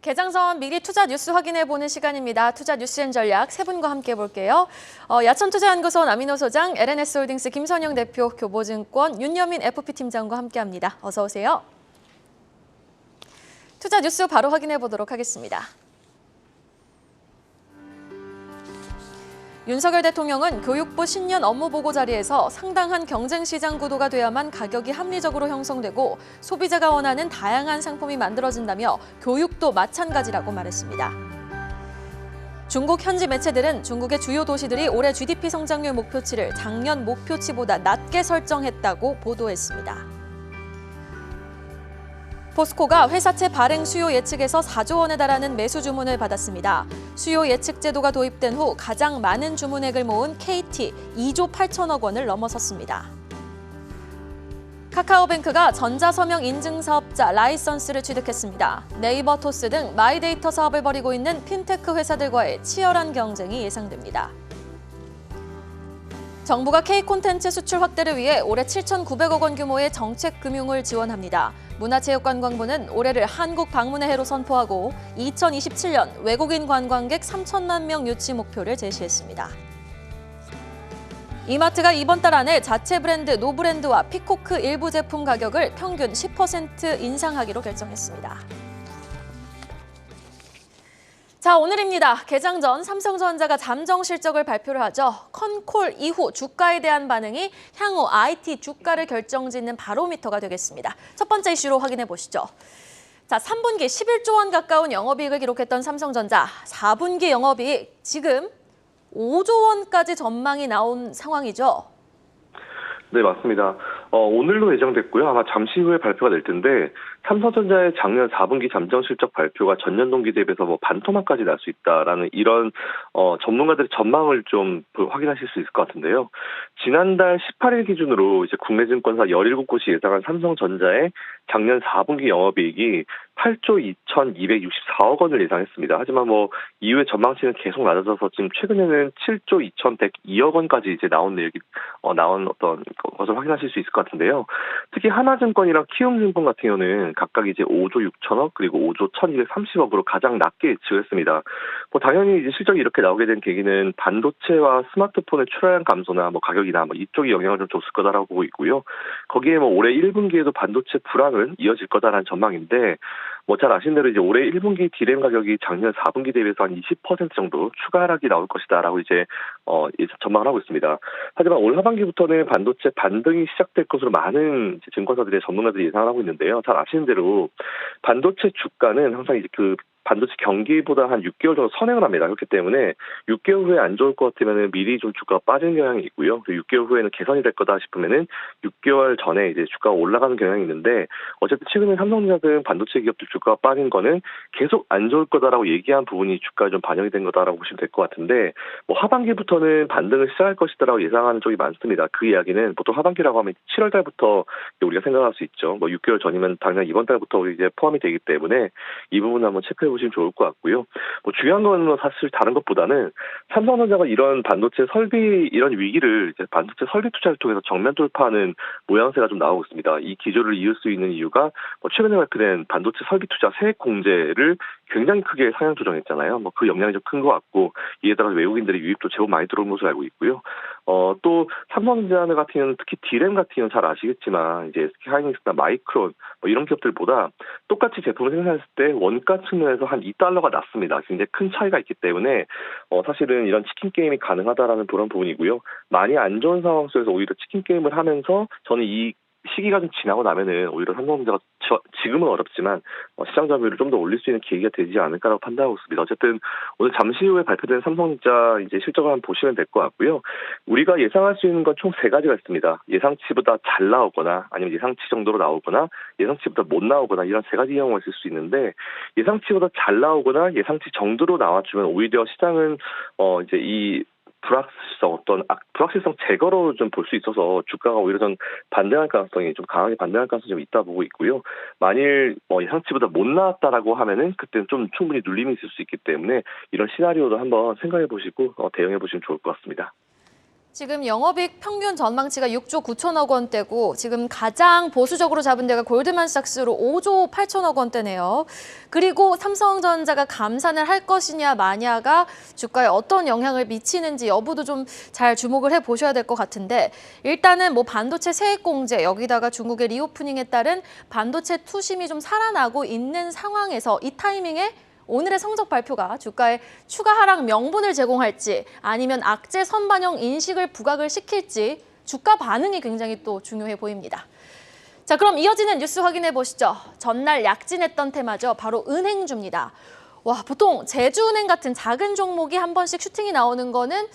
개장선 미리 투자 뉴스 확인해보는 시간입니다. 투자 뉴스앤 전략 세 분과 함께 볼게요. 야천투자연구소 남인호 소장, LNS홀딩스 김선영 대표, 교보증권 윤여민 FP팀장과 함께합니다. 어서 오세요. 투자 뉴스 바로 확인해보도록 하겠습니다. 윤석열 대통령은 교육부 신년 업무보고 자리에서 상당한 경쟁시장 구도가 돼야만 가격이 합리적으로 형성되고 소비자가 원하는 다양한 상품이 만들어진다며 교육도 마찬가지라고 말했습니다. 중국 현지 매체들은 중국의 주요 도시들이 올해 GDP 성장률 목표치를 작년 목표치보다 낮게 설정했다고 보도했습니다. 포스코가 회사채 발행 수요 예측에서 4조 원에 달하는 매수 주문을 받았습니다. 수요 예측 제도가 도입된 후 가장 많은 주문액을 모은 KT 2조 8천억 원을 넘어섰습니다. 카카오뱅크가 전자서명 인증 사업자 라이선스를 취득했습니다. 네이버 토스 등 마이데이터 사업을 벌이고 있는 핀테크 회사들과의 치열한 경쟁이 예상됩니다. 정부가 K콘텐츠 수출 확대를 위해 올해 7,900억 원 규모의 정책 금융을 지원합니다. 문화체육관광부는 올해를 한국 방문의 해로 선포하고 2027년 외국인 관광객 3천만 명 유치 목표를 제시했습니다. 이마트가 이번 달 안에 자체 브랜드 노브랜드와 피코크 일부 제품 가격을 평균 10% 인상하기로 결정했습니다. 자, 오늘입니다. 개장 전 삼성전자가 잠정 실적을 발표를 하죠. 컨콜 이후 주가에 대한 반응이 향후 IT 주가를 결정짓는 바로미터가 되겠습니다. 첫 번째 이슈로 확인해 보시죠. 자, 3분기 11조 원 가까운 영업이익을 기록했던 삼성전자, 4분기 영업이익 지금 5조 원까지 전망이 나온 상황이죠. 네, 맞습니다. 오늘로 예정됐고요. 아마 잠시 후에 발표가 될 텐데 삼성전자의 작년 4분기 잠정 실적 발표가 전년 동기 대비해서 반토막까지 날 수 있다라는 이런 전문가들의 전망을 좀 확인하실 수 있을 것 같은데요. 지난달 18일 기준으로 이제 국내 증권사 17곳이 예상한 삼성전자의 작년 4분기 영업이익이 8조 2,264억 원을 예상했습니다. 하지만 이후에 전망치는 계속 낮아져서 지금 최근에는 7조 2,102억 원까지 이제 나온 어떤 것을 확인하실 수 있을 것 같은데요. 특히 하나증권이랑 키움증권 같은 경우는 각각 이제 5조 6천억 그리고 5조 1,230억으로 가장 낮게 예측을 했습니다. 당연히 이제 실적이 이렇게 나오게 된 계기는 반도체와 스마트폰의 출하량 감소나 가격이나 이쪽이 영향을 좀 줬을 거다라고 보고 있고요. 거기에 올해 1분기에도 반도체 불황은 이어질 거다라는 전망인데 잘 아신 대로 이제 올해 1분기 디램 가격이 작년 4분기 대비해서 한 20% 정도 추가 하락이 나올 것이다라고 이제 전망을 하고 있습니다. 하지만 올 하반기부터는 반도체 반등이 시작될 것으로 많은 증권사들의 전문가들이 예상을 하고 있는데요. 잘 아시는 대로 반도체 주가는 항상 이제 반도체 경기보다 한 6개월 정도 선행을 합니다. 그렇기 때문에 6개월 후에 안 좋을 것 같으면 미리 좀 주가가 빠지는 경향이 있고요. 그리고 6개월 후에는 개선이 될 거다 싶으면은 6개월 전에 이제 주가가 올라가는 경향이 있는데 어쨌든 최근에 삼성전자 등 반도체 기업들 주가가 빠진 거는 계속 안 좋을 거다라고 얘기한 부분이 주가에 좀 반영이 된 거다라고 보시면 될 것 같은데 하반기부터는 반등을 시작할 것이다라고 예상하는 쪽이 많습니다. 그 이야기는 보통 하반기라고 하면 7월 달부터 우리가 생각할 수 있죠. 6개월 전이면 당장 이번 달부터 이제 포함이 되기 때문에 이 부분 한번 체크해 보시면 좋을 것 같고요. 중요한 건 사실 다른 것보다는 삼성전자가 이런 반도체 설비 이런 위기를 이제 반도체 설비 투자를 통해서 정면 돌파하는 모양새가 좀 나오고 있습니다. 이 기조를 이을 수 있는 이유가 최근에 발표된 반도체 설비 투자 세액 공제를 굉장히 크게 상향 조정했잖아요. 그 영향이 좀 큰 것 같고 이에 따라서 외국인들의 유입도 제법 많이 들어온 것으로 알고 있고요. 또 삼성전자 같은 경우는 특히 디램 같은 경우는 잘 아시겠지만 이제 SK 하이닉스나 마이크론 이런 기업들보다 똑같이 제품을 생산했을 때 원가 측면에서 한 $2가 낮습니다. 굉장히 큰 차이가 있기 때문에 사실은 이런 치킨 게임이 가능하다라는 그런 부분이고요. 많이 안 좋은 상황 속에서 오히려 치킨 게임을 하면서 저는 이 시기가 좀 지나고 나면은 오히려 삼성전자가 지금은 어렵지만 시장 점유율을 좀 더 올릴 수 있는 계기가 되지 않을까라고 판단하고 있습니다. 어쨌든 오늘 잠시 후에 발표된 삼성전자 이제 실적을 한번 보시면 될 것 같고요. 우리가 예상할 수 있는 건 총 3가지가 있습니다. 예상치보다 잘 나오거나 아니면 예상치 정도로 나오거나 예상치보다 못 나오거나 이런 3가지 경우가 있을 수 있는데 예상치보다 잘 나오거나 예상치 정도로 나와주면 오히려 시장은 이제 이 불확실성 제거로 좀 볼 수 있어서 주가가 오히려 좀 반등할 가능성이 좀 강하게 반등할 가능성이 좀 있다 보고 있고요. 만일 예상치보다 못 나왔다라고 하면은 그때는 좀 충분히 눌림이 있을 수 있기 때문에 이런 시나리오도 한번 생각해 보시고 대응해 보시면 좋을 것 같습니다. 지금 영업이익 평균 전망치가 6조 9천억 원대고 지금 가장 보수적으로 잡은 데가 골드만삭스로 5조 8천억 원대네요. 그리고 삼성전자가 감산을 할 것이냐 마냐가 주가에 어떤 영향을 미치는지 여부도 좀 잘 주목을 해보셔야 될 것 같은데 일단은 뭐 반도체 세액 공제 여기다가 중국의 리오프닝에 따른 반도체 투심이 좀 살아나고 있는 상황에서 이 타이밍에 오늘의 성적 발표가 주가에 추가 하락 명분을 제공할지 아니면 악재 선반영 인식을 부각을 시킬지 주가 반응이 굉장히 또 중요해 보입니다. 자, 그럼 이어지는 뉴스 확인해 보시죠. 전날 약진했던 테마죠. 바로 은행주입니다. 와, 보통 제주은행 같은 작은 종목이 한 번씩 슈팅이 나오는 거는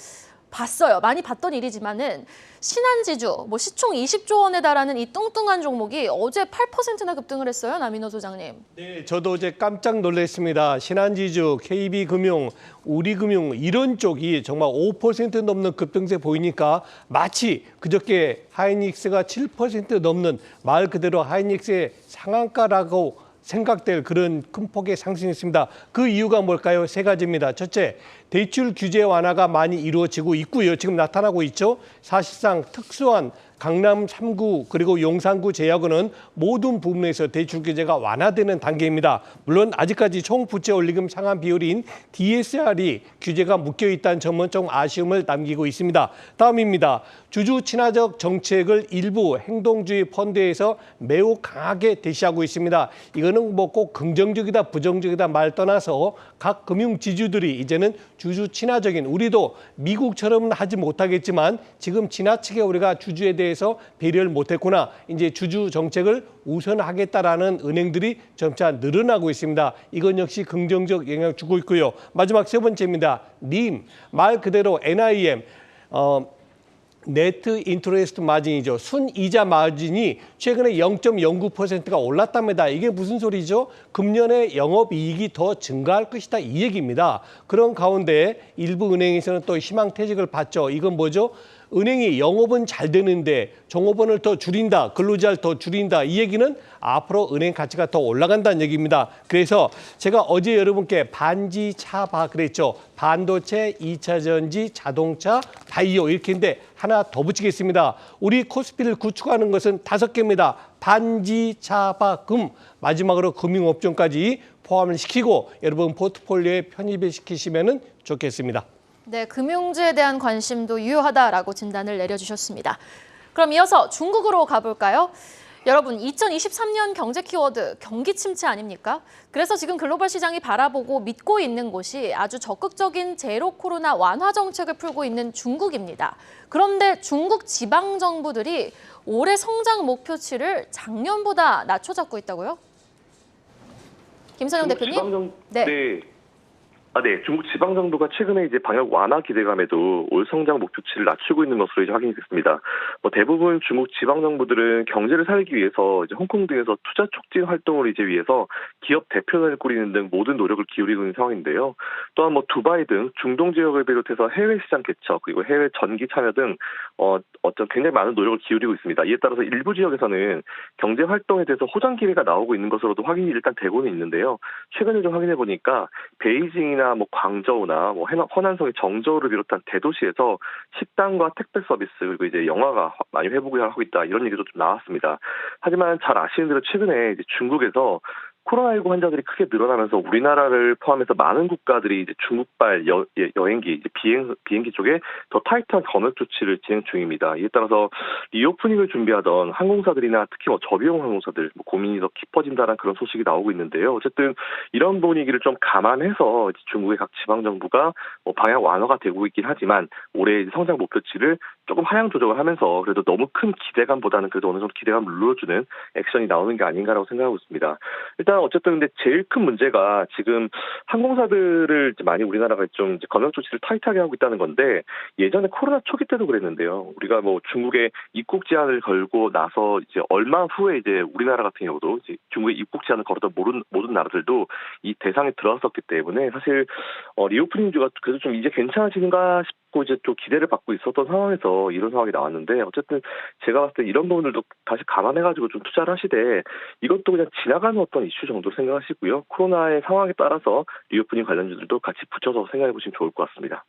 봤어요. 많이 봤던 일이지만은 신한지주, 뭐 시총 20조 원에 달하는 이 뚱뚱한 종목이 어제 8%나 급등을 했어요, 남인호 소장님. 네, 저도 어제 깜짝 놀랐습니다. 신한지주, KB금융, 우리금융 이런 쪽이 정말 5% 넘는 급등세 보이니까 마치 그저께 하이닉스가 7% 넘는 말 그대로 하이닉스의 상한가라고 생각될 그런 큰 폭의 상승이었습니다. 그 이유가 뭘까요? 세 가지입니다. 첫째, 대출 규제 완화가 많이 이루어지고 있고요. 지금 나타나고 있죠. 사실상 특수한 강남 3구 그리고 용산구 제약은 모든 부분에서 대출 규제가 완화되는 단계입니다. 물론 아직까지 총부채 올리금 상환 비율인 DSR이 규제가 묶여있다는 점은 좀 아쉬움을 남기고 있습니다. 다음입니다. 주주 친화적 정책을 일부 행동주의 펀드에서 매우 강하게 대시하고 있습니다. 이거는 뭐 꼭 긍정적이다 부정적이다 말 떠나서 각 금융 지주들이 이제는 주주 친화적인 우리도 미국처럼은 하지 못하겠지만 지금 지나치게 우리가 주주에 대해서 배려를 못했구나. 이제 주주 정책을 우선하겠다라는 은행들이 점차 늘어나고 있습니다. 이건 역시 긍정적 영향을 주고 있고요. 마지막 세 번째입니다. 님, 말 그대로 NIM. 네트 인터레스트 마진이죠. 순이자 마진이 최근에 0.09%가 올랐답니다. 이게 무슨 소리죠? 금년에 영업이익이 더 증가할 것이다 이 얘기입니다. 그런 가운데 일부 은행에서는 또 희망퇴직을 받죠. 이건 뭐죠? 은행이 영업은 잘 되는데 종업원을 더 줄인다, 근로자를 더 줄인다. 이 얘기는 앞으로 은행 가치가 더 올라간다는 얘기입니다. 그래서 제가 어제 여러분께 반지 차바 그랬죠. 반도체, 2차 전지, 자동차, 바이오 이렇게인데 하나 더 붙이겠습니다. 우리 코스피를 구축하는 것은 5개입니다. 반지, 차바, 금, 마지막으로 금융업종까지 포함을 시키고 여러분 포트폴리오에 편입을 시키시면 좋겠습니다. 네, 금융주에 대한 관심도 유효하다라고 진단을 내려주셨습니다. 그럼 이어서 중국으로 가볼까요? 여러분, 2023년 경제 키워드 경기 침체 아닙니까? 그래서 지금 글로벌 시장이 바라보고 믿고 있는 곳이 아주 적극적인 제로 코로나 완화 정책을 풀고 있는 중국입니다. 그런데 중국 지방 정부들이 올해 성장 목표치를 작년보다 낮춰잡고 있다고요? 김선영 대표님? 네. 중국 지방정부가 최근에 이제 방역 완화 기대감에도 올 성장 목표치를 낮추고 있는 것으로 이제 확인이 됐습니다. 대부분 중국 지방정부들은 경제를 살기 위해서 이제 홍콩 등에서 투자 촉진 활동을 이제 위해서 기업 대표단을 꾸리는 등 모든 노력을 기울이고 있는 상황인데요. 또한 두바이 등 중동 지역을 비롯해서 해외 시장 개척 그리고 해외 전기 참여 등 어떤 굉장히 많은 노력을 기울이고 있습니다. 이에 따라서 일부 지역에서는 경제 활동에 대해서 호전 기회가 나오고 있는 것으로도 확인이 일단 되고는 있는데요. 최근에 좀 확인해 보니까 베이징이나 광저우나 허난성의 정저우를 비롯한 대도시에서 식당과 택배 서비스 그리고 이제 영화가 많이 회복을 하고 있다 이런 얘기도 좀 나왔습니다. 하지만 잘 아시는 대로 최근에 이제 중국에서 코로나19 환자들이 크게 늘어나면서 우리나라를 포함해서 많은 국가들이 이제 중국발 여행기, 이제 비행기 쪽에 더 타이트한 검역 조치를 진행 중입니다. 이에 따라서 리오프닝을 준비하던 항공사들이나 특히 저비용 항공사들 고민이 더 깊어진다는 그런 소식이 나오고 있는데요. 어쨌든 이런 분위기를 좀 감안해서 중국의 각 지방 정부가 방역 완화가 되고 있긴 하지만 올해 성장 목표치를 조금 하향 조정을 하면서 그래도 너무 큰 기대감보다는 그래도 어느 정도 기대감을 눌러주는 액션이 나오는 게 아닌가라고 생각하고 있습니다. 일단 어쨌든 근데 제일 큰 문제가 지금 항공사들을 많이 우리나라가 좀 이제 검역 조치를 타이트하게 하고 있다는 건데 예전에 코로나 초기 때도 그랬는데요. 우리가 중국에 입국 제한을 걸고 나서 이제 얼마 후에 이제 우리나라 같은 경우도 이제 중국에 입국 제한을 걸었던 모든 나라들도 이 대상에 들어왔었기 때문에 사실 리오프닝주가 그래도 좀 이제 괜찮아지는가 싶고 이제 또 기대를 받고 있었던 상황에서 이런 상황이 나왔는데 어쨌든 제가 봤을 때 이런 부분들도 다시 감안해가지고 좀 투자를 하시되 이것도 그냥 지나가는 어떤 이슈 정도로 생각하시고요. 코로나의 상황에 따라서 리오프닝 관련주들도 같이 붙여서 생각해 보시면 좋을 것 같습니다.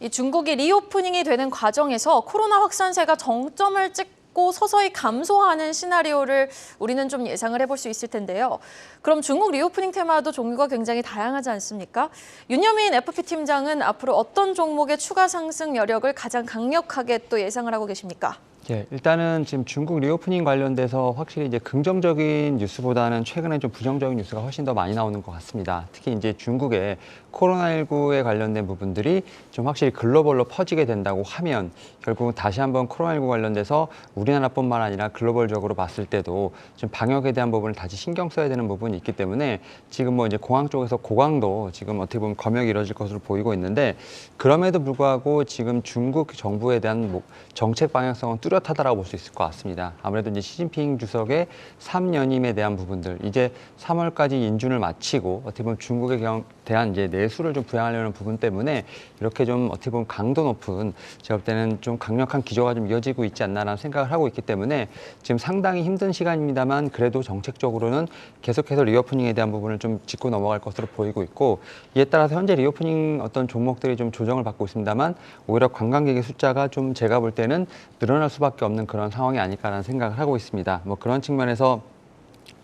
이 중국이 리오프닝이 되는 과정에서 코로나 확산세가 정점을 찍고 서서히 감소하는 시나리오를 우리는 좀 예상을 해볼 수 있을 텐데요. 그럼 중국 리오프닝 테마도 종류가 굉장히 다양하지 않습니까? 윤여민 FP팀장은 앞으로 어떤 종목의 추가 상승 여력을 가장 강력하게 또 예상을 하고 계십니까? 예, 일단은 지금 중국 리오프닝 관련돼서 확실히 이제 긍정적인 뉴스보다는 최근에 좀 부정적인 뉴스가 훨씬 더 많이 나오는 것 같습니다. 특히 이제 중국의 코로나19에 관련된 부분들이 좀 확실히 글로벌로 퍼지게 된다고 하면 결국은 다시 한번 코로나19 관련돼서 우리나라뿐만 아니라 글로벌적으로 봤을 때도 좀 방역에 대한 부분을 다시 신경 써야 되는 부분이 있기 때문에 지금 뭐 이제 공항 쪽에서 고강도 지금 어떻게 보면 검역이 이루어질 것으로 보이고 있는데 그럼에도 불구하고 지금 중국 정부에 대한 정책 방향성은 뚜렷하다라고 볼 수 있을 것 같습니다. 아무래도 이제 시진핑 주석의 3연임에 대한 부분들 이제 3월까지 인준을 마치고 어떻게 보면 중국에 대한 이제 내수를 좀 부양하려는 부분 때문에 이렇게 좀 어떻게 보면 강도 높은 제가 볼 때는 좀 강력한 기조가 좀 이어지고 있지 않나라는 생각을 하고 있기 때문에 지금 상당히 힘든 시간입니다만 그래도 정책적으로는 계속해서 리오프닝에 대한 부분을 좀 짚고 넘어갈 것으로 보이고 있고 이에 따라서 현재 리오프닝 어떤 종목들이 좀 조정을 받고 있습니다만 오히려 관광객의 숫자가 좀 제가 볼 때는 늘어날 수밖에 없는 그런 상황이 아닐까라는 생각을 하고 있습니다. 뭐 그런 측면에서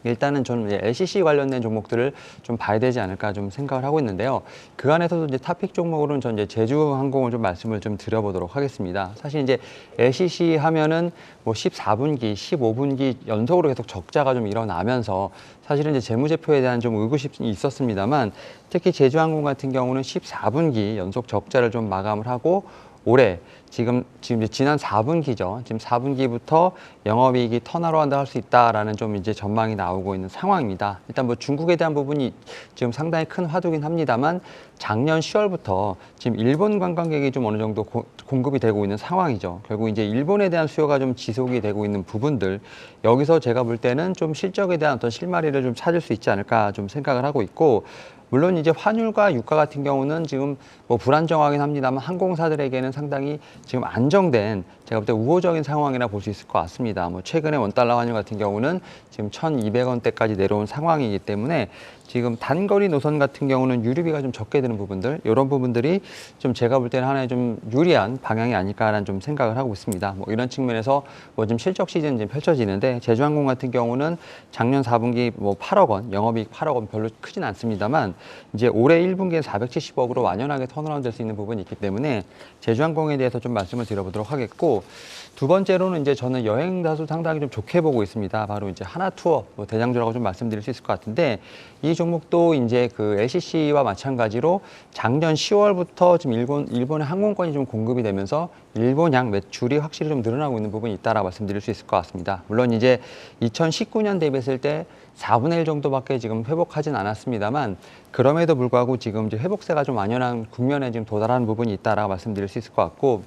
일단은 저는 이제 LCC 관련된 종목들을 좀 봐야 되지 않을까 좀 생각을 하고 있는데요. 그 안에서도 이제 탑픽 종목으로는 전 이제 제주항공을 좀 말씀을 좀 드려보도록 하겠습니다. 사실 이제 LCC 하면은 뭐 14분기, 15분기 연속으로 계속 적자가 좀 일어나면서 사실은 이제 재무제표에 대한 좀 의구심이 있었습니다만 특히 제주항공 같은 경우는 14분기 연속 적자를 좀 마감을 하고 올해 지금 이제 지난 4분기죠. 지금 4분기부터 영업이익이 턴어라운드 할 수 있다라는 좀 이제 전망이 나오고 있는 상황입니다. 일단 뭐 중국에 대한 부분이 지금 상당히 큰 화두긴 합니다만 작년 10월부터 지금 일본 관광객이 좀 어느 정도 공급이 되고 있는 상황이죠. 결국 이제 일본에 대한 수요가 좀 지속이 되고 있는 부분들 여기서 제가 볼 때는 좀 실적에 대한 어떤 실마리를 좀 찾을 수 있지 않을까 좀 생각을 하고 있고 물론 이제 환율과 유가 같은 경우는 지금 뭐 불안정하긴 합니다만 항공사들에게는 상당히 지금 안정된 제가 볼 때 우호적인 상황이라 볼 수 있을 것 같습니다. 뭐 최근에 원달러 환율 같은 경우는 지금 1,200원대까지 내려온 상황이기 때문에 지금 단거리 노선 같은 경우는 유류비가 좀 적게 드는 부분들 이런 부분들이 좀 제가 볼 때는 하나의 좀 유리한 방향이 아닐까라는 좀 생각을 하고 있습니다. 뭐 이런 측면에서 뭐 지금 실적 시즌 지금 펼쳐지는데 제주항공 같은 경우는 작년 4분기 뭐 8억 원 영업이익 8억 원 별로 크진 않습니다만 이제 올해 1분기에 470억으로 완연하게 턴어라운드 될 수 있는 부분이 있기 때문에 제주항공에 대해서 좀 말씀을 드려보도록 하겠고 두 번째로는 이제 저는 여행 다수 상당히 좀 좋게 보고 있습니다. 바로 이제 하나투어 뭐 대장주라고 좀 말씀드릴 수 있을 것 같은데 이 종목도 이제 그 LCC와 마찬가지로 작년 10월부터 지금 일본의 항공권이 좀 공급이 되면서 일본양 매출이 확실히 좀 늘어나고 있는 부분이 있다라고 말씀드릴 수 있을 것 같습니다. 물론 이제 2019년 대비했을 때 4분의 1 정도밖에 지금 회복하진 않았습니다만 그럼에도 불구하고 지금 이제 회복세가 좀 완연한 국면에 지금 도달하는 부분이 있다라고 말씀드릴 수 있을 것 같고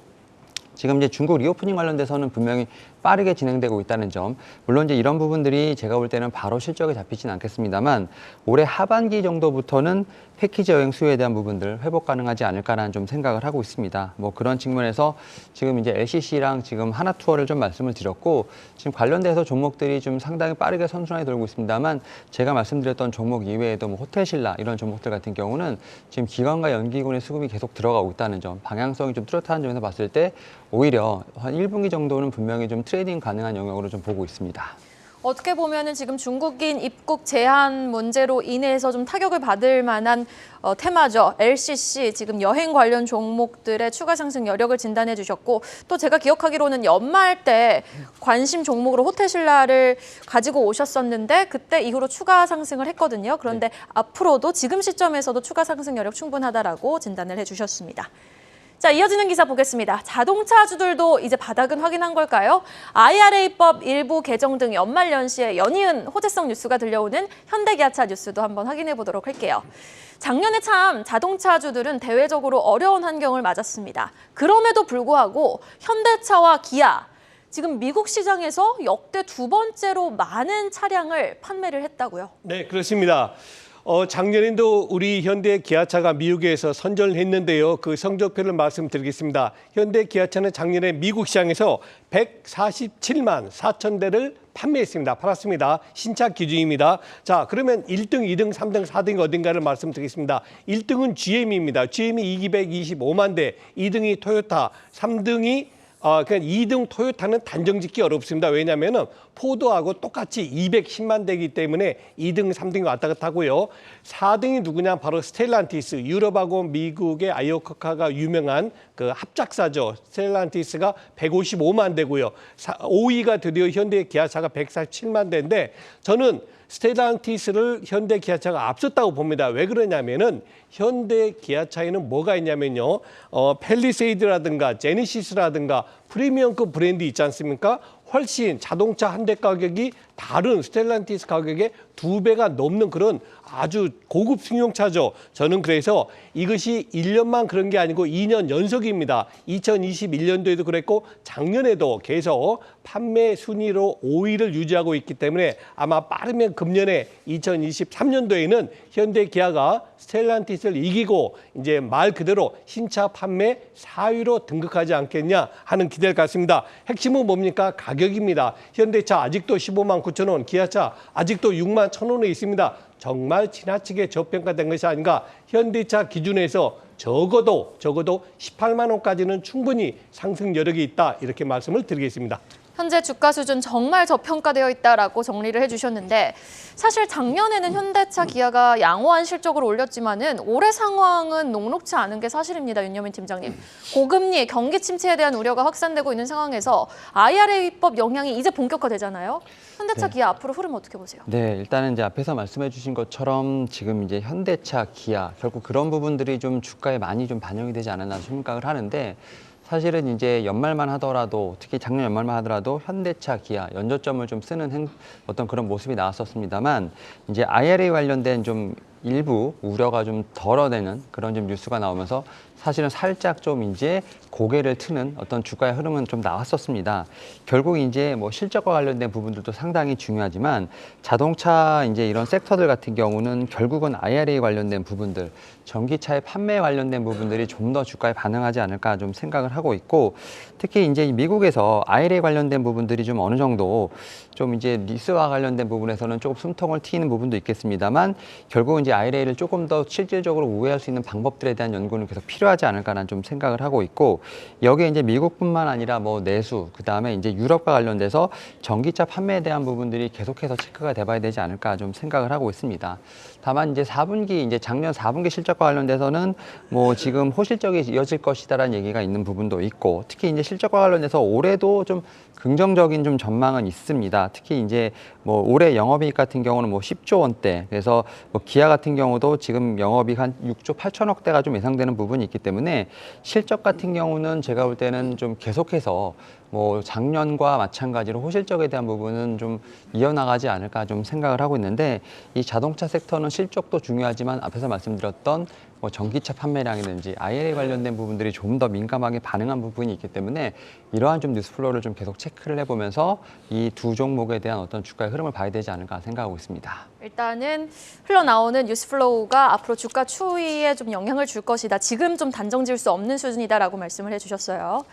지금 이제 중국 리오프닝 관련돼서는 분명히 빠르게 진행되고 있다는 점. 물론 이제 이런 부분들이 제가 볼 때는 바로 실적에 잡히진 않겠습니다만 올해 하반기 정도부터는 패키지 여행 수요에 대한 부분들 회복 가능하지 않을까라는 좀 생각을 하고 있습니다. 뭐 그런 측면에서 지금 이제 LCC랑 지금 하나투어를 좀 말씀을 드렸고 지금 관련돼서 종목들이 좀 상당히 빠르게 선순환이 돌고 있습니다만 제가 말씀드렸던 종목 이외에도 뭐 호텔신라 이런 종목들 같은 경우는 지금 기관과 연기군의 수급이 계속 들어가고 있다는 점, 방향성이 좀 뚜렷한 점에서 봤을 때 오히려 한 1분기 정도는 분명히 좀 트레이딩 가능한 영역으로 좀 보고 있습니다. 어떻게 보면은 지금 중국인 입국 제한 문제로 인해서 좀 타격을 받을 만한 테마죠. LCC 지금 여행 관련 종목들의 추가 상승 여력을 진단해 주셨고 또 제가 기억하기로는 연말 때 관심 종목으로 호텔신라를 가지고 오셨었는데 그때 이후로 추가 상승을 했거든요. 그런데 앞으로도 지금 시점에서도 추가 상승 여력 충분하다라고 진단을 해 주셨습니다. 자, 이어지는 기사 보겠습니다. 자동차주들도 이제 바닥은 확인한 걸까요? IRA법 일부 개정 등 연말 연시에 연이은 호재성 뉴스가 들려오는 현대기아차 뉴스도 한번 확인해 보도록 할게요. 작년에 참 자동차주들은 대외적으로 어려운 환경을 맞았습니다. 그럼에도 불구하고 현대차와 기아, 지금 미국 시장에서 역대 두 번째로 많은 차량을 판매를 했다고요? 네, 그렇습니다. 작년에도 우리 현대 기아차가 미국에서 선전을 했는데요. 그 성적표를 말씀드리겠습니다. 현대 기아차는 작년에 미국 시장에서 147만 4천 대를 판매했습니다. 팔았습니다. 신차 기준입니다. 자, 그러면 1등, 2등, 3등, 4등이 어딘가를 말씀드리겠습니다. 1등은 GM입니다. GM이 225만 대, 2등이 토요타, 3등이 그냥 2등 토요타는 단정 짓기 어렵습니다. 왜냐하면 포드하고 똑같이 210만 대이기 때문에 2등, 3등이 왔다 갔다 하고요. 4등이 누구냐? 바로 스텔란티스, 유럽하고 미국의 아이오카가 유명한 그 합작사죠. 스텔란티스가 155만 대고요. 5위가 드디어 현대 기아차가 147만 대인데 저는 스텔란티스를 현대 기아차가 앞섰다고 봅니다. 왜 그러냐면은 현대 기아차에는 뭐가 있냐면요. 펠리세이드라든가 제네시스라든가 프리미엄급 브랜드 있지 않습니까? 훨씬 자동차 한 대 가격이 다른 스텔란티스 가격의 2배가 넘는 그런 아주 고급 승용차죠. 저는 그래서 이것이 1년만 그런 게 아니고 2년 연속입니다. 2021년도에도 그랬고 작년에도 계속 판매 순위로 5위를 유지하고 있기 때문에 아마 빠르면 금년에 2023년도에는 현대 기아가 스텔란티스를 이기고 이제 말 그대로 신차 판매 4위로 등극하지 않겠냐 하는 기대를 갖습니다. 핵심은 뭡니까? 가격입니다. 현대차 아직도 15만 9천 원, 기아차 아직도 6만 1천 원에 있습니다. 정말 지나치게 저평가된 것이 아닌가. 현대차 기준에서 적어도 18만 원까지는 충분히 상승 여력이 있다. 이렇게 말씀을 드리겠습니다. 현재 주가 수준 정말 저평가되어 있다라고 정리를 해주셨는데 사실 작년에는 현대차, 기아가 양호한 실적을 올렸지만은 올해 상황은 녹록치 않은 게 사실입니다. 윤여민 팀장님. 고금리, 경기 침체에 대한 우려가 확산되고 있는 상황에서 IRA 입법 영향이 이제 본격화되잖아요. 현대차, 기아 앞으로 흐름 어떻게 보세요? 네, 일단은 이제 앞에서 말씀해 주신 것처럼 지금 이제 현대차, 기아 결국 그런 부분들이 좀 주가에 많이 좀 반영이 되지 않았나 생각을 하는데 사실은 이제 연말만 하더라도 특히 작년 연말만 하더라도 현대차, 기아 연저점을 좀 쓰는 어떤 그런 모습이 나왔었습니다만 이제 IRA 관련된 좀 일부 우려가 좀 덜어내는 그런 좀 뉴스가 나오면서 사실은 살짝 좀 이제 고개를 트는 어떤 주가의 흐름은 좀 나왔었습니다. 결국 이제 뭐 실적과 관련된 부분들도 상당히 중요하지만 자동차 이제 이런 섹터들 같은 경우는 결국은 IRA 관련된 부분들, 전기차의 판매 관련된 부분들이 좀 더 주가에 반응하지 않을까 좀 생각을 하고 있고 특히 이제 미국에서 IRA 관련된 부분들이 좀 어느 정도 좀 이제 리스와 관련된 부분에서는 조금 숨통을 트이는 부분도 있겠습니다만 결국은 이제 IRA를 조금 더 실질적으로 우회할 수 있는 방법들에 대한 연구는 계속 필요하지 않을까라는 좀 생각을 하고 있고 여기에 이제 미국뿐만 아니라 뭐 내수 그다음에 이제 유럽과 관련돼서 전기차 판매에 대한 부분들이 계속해서 체크가 돼봐야 되지 않을까 좀 생각을 하고 있습니다. 다만 이제 4분기 이제 작년 4분기 실적과 관련돼서는 뭐 지금 호실적이 이어질 것이다라는 얘기가 있는 부분도 있고 특히 이제 실적과 관련돼서 올해도 좀 긍정적인 좀 전망은 있습니다. 특히 이제 뭐 올해 영업이익 같은 경우는 뭐 10조 원대 그래서 뭐 기아 같은 경우도 지금 영업이익 한 6조 8천억대가 좀 예상되는 부분이 있기 때문에 실적 같은 경우는 제가 볼 때는 좀 계속해서 뭐 작년과 마찬가지로 호실적에 대한 부분은 좀 이어나가지 않을까 좀 생각을 하고 있는데 이 자동차 섹터는 실적도 중요하지만 앞에서 말씀드렸던 뭐 전기차 판매량이든지 IRA 관련된 부분들이 좀 더 민감하게 반응한 부분이 있기 때문에 이러한 좀 뉴스플로우를 좀 계속 체크를 해보면서 이 두 종목에 대한 어떤 주가의 흐름을 봐야 되지 않을까 생각하고 있습니다. 일단은 흘러나오는 뉴스플로우가 앞으로 주가 추이에 좀 영향을 줄 것이다. 지금 좀 단정 지을 수 없는 수준이다라고 말씀을 해주셨어요.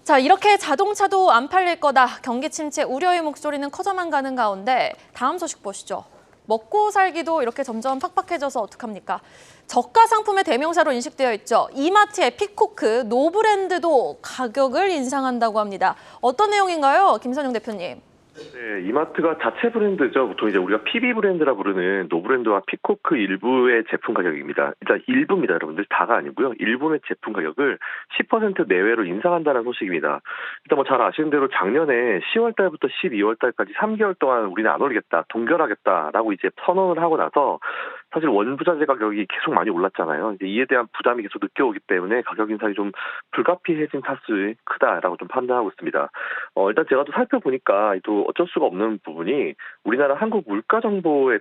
자, 이렇게 자동차도 안 팔릴 거다. 경기 침체 우려의 목소리는 커져만 가는 가운데 다음 소식 보시죠. 먹고 살기도 이렇게 점점 팍팍해져서 어떡합니까? 저가 상품의 대명사로 인식되어 있죠. 이마트의 피코크, 노브랜드도 가격을 인상한다고 합니다. 어떤 내용인가요? 김선영 대표님. 네, 이마트가 자체 브랜드죠. 보통 이제 우리가 PB 브랜드라 부르는 노브랜드와 피코크 일부의 제품 가격입니다. 일단 일부입니다, 여러분들. 다가 아니고요. 일부의 제품 가격을 10% 내외로 인상한다는 소식입니다. 일단 뭐 잘 아시는 대로 작년에 10월 달부터 12월 달까지 3개월 동안 우리는 안 올리겠다, 동결하겠다라고 이제 선언을 하고 나서 사실 원부자재 가격이 계속 많이 올랐잖아요. 이제 이에 대한 부담이 계속 느껴오기 때문에 가격 인상이 좀 불가피해진 탓이 크다라고 좀 판단하고 있습니다. 일단 제가 또 살펴보니까 또 어쩔 수가 없는 부분이 우리나라 한국 물가 정보에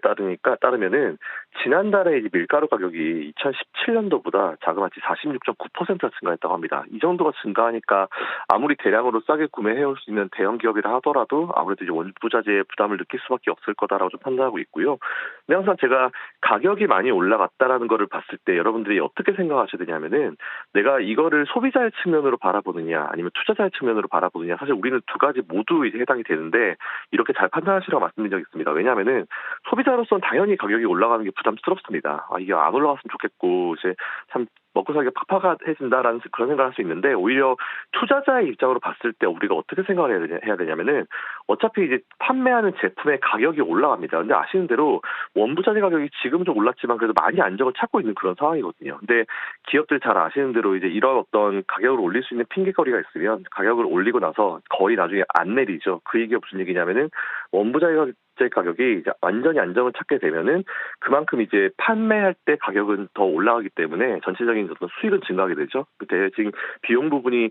따르면은 지난달에 이제 밀가루 가격이 2017년도보다 자그마치 46.9%가 증가했다고 합니다. 이 정도가 증가하니까 아무리 대량으로 싸게 구매해올 수 있는 대형 기업이라 하더라도 아무래도 이제 원부자재의 부담을 느낄 수밖에 없을 거다라고 좀 판단하고 있고요. 근데 항상 제가 가격이 많이 올라갔다라는 거를 봤을 때 여러분들이 어떻게 생각하셔야 되냐면은 내가 이거를 소비자의 측면으로 바라보느냐 아니면 투자자의 측면으로 바라보느냐 사실 우리는 두 가지 모두 이제 해당이 되는데 이렇게 잘 판단하시라고 말씀드린 적이 있습니다. 왜냐하면은 소비자로서는 당연히 가격이 올라가는 게 부담스럽습니다. 이게 안 올라갔으면 좋겠고 이제 참 먹고 살기가 팍팍해진다라는 그런 생각을 할 수 있는데 오히려 투자자의 입장으로 봤을 때 우리가 어떻게 생각을 해야 되냐면은 어차피 이제 판매하는 제품의 가격이 올라갑니다. 근데 아시는 대로 원부자재 가격이 지금 좀 올랐지만 그래도 많이 안정을 찾고 있는 그런 상황이거든요. 근데 기업들 잘 아시는 대로 이제 이런 어떤 가격을 올릴 수 있는 핑계거리가 있으면 가격을 올리고 나서 거의 나중에 안 내리죠. 그 얘기가 무슨 얘기냐면은 원부자재 가격이 이제 완전히 안정을 찾게 되면은 그만큼 이제 판매할 때 가격은 더 올라가기 때문에 전체적인 어떤 수익은 증가하게 되죠. 대신 비용 부분이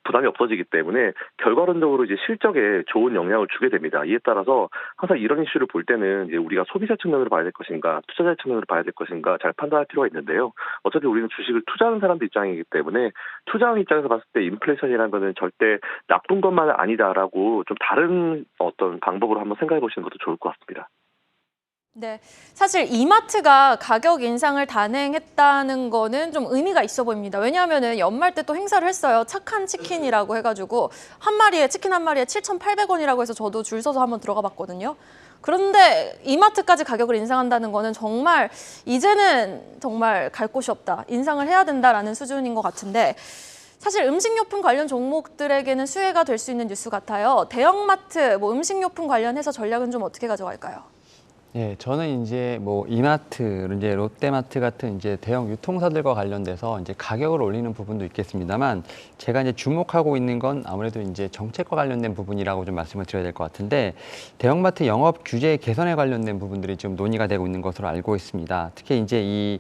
부담이 없어지기 때문에 결과론적으로 이제 실적에 좋은 영향을 주게 됩니다. 이에 따라서 항상 이런 이슈를 볼 때는 이제 우리가 소비자 측면으로 봐야 될 것인가, 투자자 측면으로 봐야 될 것인가 잘 판단할 필요가 있는데요. 어차피 우리는 주식을 투자하는 사람들 입장이기 때문에 투자하는 입장에서 봤을 때 인플레이션이라는 거는 절대 나쁜 것만은 아니다라고 좀 다른 어떤 방법으로 한번 생각해 보시는 것도 좋을 것 같습니다. 네, 사실 이마트가 가격 인상을 단행했다는 거는 좀 의미가 있어 보입니다. 왜냐하면은 연말 때 또 행사를 했어요. 착한 치킨이라고 해가지고 치킨 한 마리에 7,800원이라고 해서 저도 줄 서서 한번 들어가 봤거든요. 그런데 이마트까지 가격을 인상한다는 거는 정말 이제는 정말 갈 곳이 없다. 인상을 해야 된다라는 수준인 것 같은데 사실 음식료품 관련 종목들에게는 수혜가 될 수 있는 뉴스 같아요. 대형마트, 음식료품 관련해서 전략은 좀 어떻게 가져갈까요? 예, 저는 이제 이마트, 이제 롯데마트 같은 이제 대형 유통사들과 관련돼서 이제 가격을 올리는 부분도 있겠습니다만 제가 이제 주목하고 있는 건 아무래도 이제 정책과 관련된 부분이라고 좀 말씀을 드려야 될 것 같은데 대형마트 영업 규제 개선에 관련된 부분들이 지금 논의가 되고 있는 것으로 알고 있습니다. 특히 이제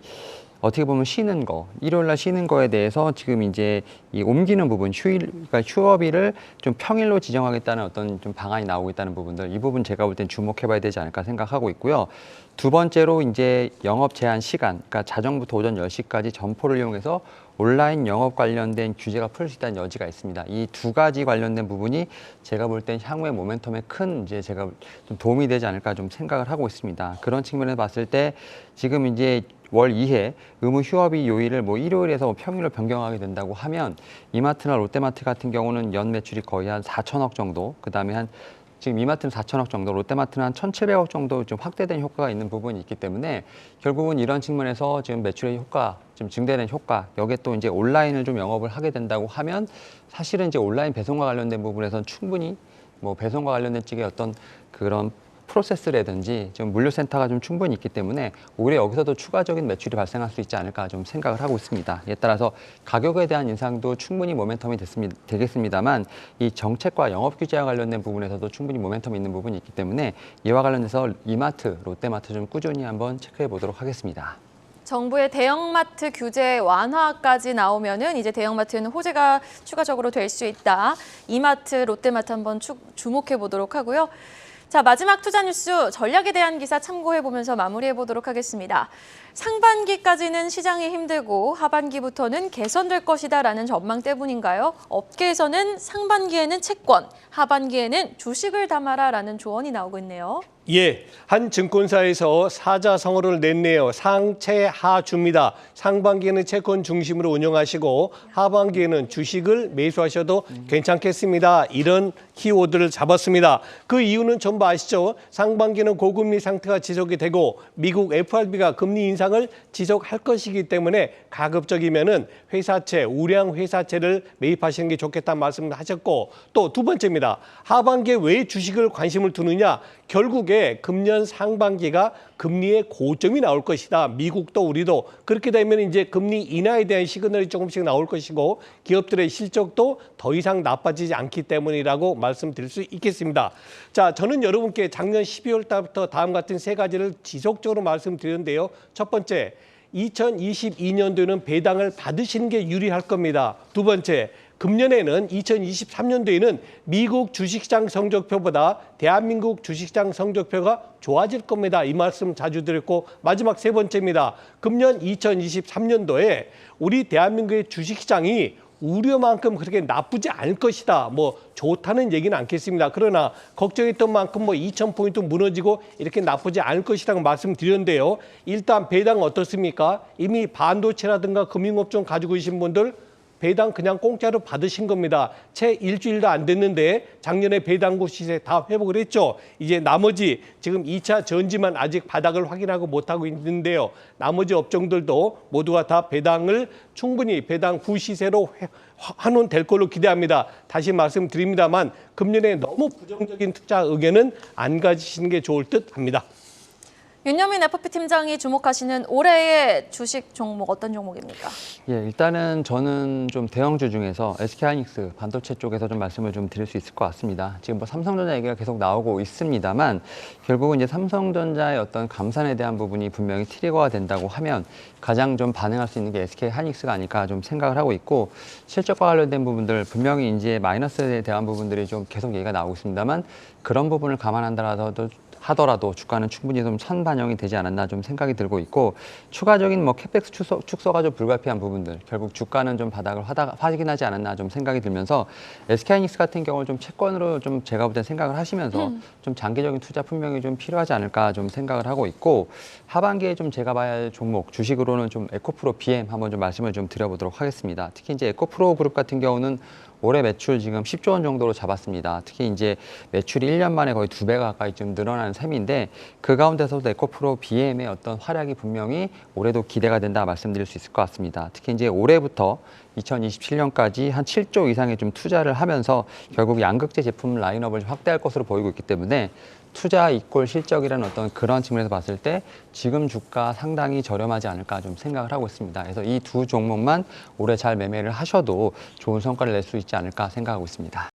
어떻게 보면 쉬는 거, 일요일 날 쉬는 거에 대해서 지금 이제 이 옮기는 부분, 그러니까 휴업일을 좀 평일로 지정하겠다는 어떤 좀 방안이 나오고 있다는 부분들, 이 부분 제가 볼 땐 주목해봐야 되지 않을까 생각하고 있고요. 두 번째로 이제 영업 제한 시간, 그러니까 자정부터 오전 10시까지 점포를 이용해서 온라인 영업 관련된 규제가 풀릴 수 있다는 여지가 있습니다. 이 두 가지 관련된 부분이 제가 볼 땐 향후의 모멘텀에 큰 이제 제가 좀 도움이 되지 않을까 좀 생각을 하고 있습니다. 그런 측면에서 봤을 때 지금 이제 월 2회 의무 휴업일 요일을 일요일에서 평일로 변경하게 된다고 하면 이마트나 롯데마트 같은 경우는 연 매출이 거의 한 4천억 정도, 그다음에 지금 이마트는 4천억 정도, 롯데마트는 한 1,700억 정도 좀 확대된 효과가 있는 부분이 있기 때문에 결국은 이런 측면에서 지금 매출의 효과, 지금 증대된 효과, 여기에 또 이제 온라인을 좀 영업을 하게 된다고 하면 사실은 이제 온라인 배송과 관련된 부분에서는 충분히 배송과 관련된 쪽의 어떤 그런 프로세스라든지 좀 물류센터가 좀 충분히 있기 때문에 오히려 여기서도 추가적인 매출이 발생할 수 있지 않을까 좀 생각을 하고 있습니다. 이에 따라서 가격에 대한 인상도 충분히 모멘텀이 되겠습니다만 이 정책과 영업 규제와 관련된 부분에서도 충분히 모멘텀이 있는 부분이 있기 때문에 이와 관련해서 이마트, 롯데마트 좀 꾸준히 한번 체크해 보도록 하겠습니다. 정부의 대형마트 규제 완화까지 나오면은 이제 대형마트에는 호재가 추가적으로 될 수 있다. 이마트, 롯데마트 한번 주목해 보도록 하고요. 자, 마지막 투자 뉴스 전략에 대한 기사 참고해 보면서 마무리해 보도록 하겠습니다. 상반기까지는 시장이 힘들고 하반기부터는 개선될 것이다라는 전망 때문인가요? 업계에서는 상반기에는 채권, 하반기에는 주식을 담아라라는 조언이 나오고 있네요. 예, 한 증권사에서 사자성어를 냈네요. 상채하주입니다. 상반기에는 채권 중심으로 운영하시고 하반기에는 주식을 매수하셔도 괜찮겠습니다. 이런 키워드를 잡았습니다. 그 이유는 전부 아시죠? 상반기에는 고금리 상태가 지속이 되고 미국 FRB가 금리 인상을 지속할 것이기 때문에 가급적이면은 회사채, 우량 회사채를 매입하시는 게 좋겠다는 말씀을 하셨고 또 두 번째입니다. 하반기에 왜 주식을 관심을 두느냐? 결국에 금년 상반기가 금리의 고점이 나올 것이다. 미국도 우리도 그렇게 되면 이제 금리 인하에 대한 시그널이 조금씩 나올 것이고 기업들의 실적도 더 이상 나빠지지 않기 때문이라고 말씀드릴 수 있겠습니다. 자, 저는 여러분께 작년 12월 달부터 다음 같은 세 가지를 지속적으로 말씀드렸는데요. 첫 번째, 2022년도에는 배당을 받으시는 게 유리할 겁니다. 두 번째, 금년에는 2023년도에는 미국 주식시장 성적표보다 대한민국 주식시장 성적표가 좋아질 겁니다. 이 말씀 자주 드렸고 마지막 세 번째입니다. 금년 2023년도에 우리 대한민국의 주식시장이 우려만큼 그렇게 나쁘지 않을 것이다. 뭐 좋다는 얘기는 않겠습니다. 그러나 걱정했던 만큼 뭐 2,000포인트 무너지고 이렇게 나쁘지 않을 것이라고 말씀드렸는데요. 일단 배당 어떻습니까? 이미 반도체라든가 금융업종 가지고 계신 분들 배당 그냥 공짜로 받으신 겁니다. 채 일주일도 안 됐는데 작년에 배당구 시세 다 회복을 했죠. 이제 나머지 지금 2차 전지만 아직 바닥을 확인하고 못하고 있는데요. 나머지 업종들도 모두가 다 배당을 충분히 배당구 시세로 환원될 걸로 기대합니다. 다시 말씀드립니다만 금년에 너무 부정적인 투자 의견은 안 가지시는 게 좋을 듯 합니다. 윤여민 FP팀장이 주목하시는 올해의 주식 종목 어떤 종목입니까? 예, 일단은 저는 좀 대형주 중에서 SK하이닉스 반도체 쪽에서 좀 말씀을 좀 드릴 수 있을 것 같습니다. 지금 뭐 삼성전자 얘기가 계속 나오고 있습니다만 결국은 이제 삼성전자의 어떤 감산에 대한 부분이 분명히 트리거가 된다고 하면 가장 좀 반응할 수 있는 게 SK하이닉스가 아닐까 좀 생각을 하고 있고 실적과 관련된 부분들 분명히 이제 마이너스에 대한 부분들이 좀 계속 얘기가 나오고 있습니다만 그런 부분을 하더라도 주가는 충분히 좀 선반영이 되지 않았나 좀 생각이 들고 있고 추가적인 뭐 캐펙스 축소가 좀 불가피한 부분들 결국 주가는 좀 바닥을 확인하지 않았나 좀 생각이 들면서 SK하이닉스 같은 경우는 좀 채권으로 좀 제가 볼 때 생각을 하시면서 좀 장기적인 투자 분명히 좀 필요하지 않을까 좀 생각을 하고 있고 하반기에 좀 제가 봐야 할 종목 주식으로는 좀 에코프로 BM 한번 좀 말씀을 좀 드려보도록 하겠습니다. 특히 이제 에코프로 그룹 같은 경우는 올해 매출 지금 10조 원 정도로 잡았습니다. 특히 이제 매출이 1년 만에 거의 2배 가까이 좀 늘어나는 셈인데 그 가운데서도 에코프로 BM의 어떤 활약이 분명히 올해도 기대가 된다 말씀드릴 수 있을 것 같습니다. 특히 이제 올해부터 2027년까지 한 7조 이상의 좀 투자를 하면서 결국 양극재 제품 라인업을 확대할 것으로 보이고 있기 때문에 투자 이꼴 실적이라는 어떤 그런 측면에서 봤을 때 지금 주가 상당히 저렴하지 않을까 좀 생각을 하고 있습니다. 그래서 이 두 종목만 올해 잘 매매를 하셔도 좋은 성과를 낼 수 있지 않을까 생각하고 있습니다.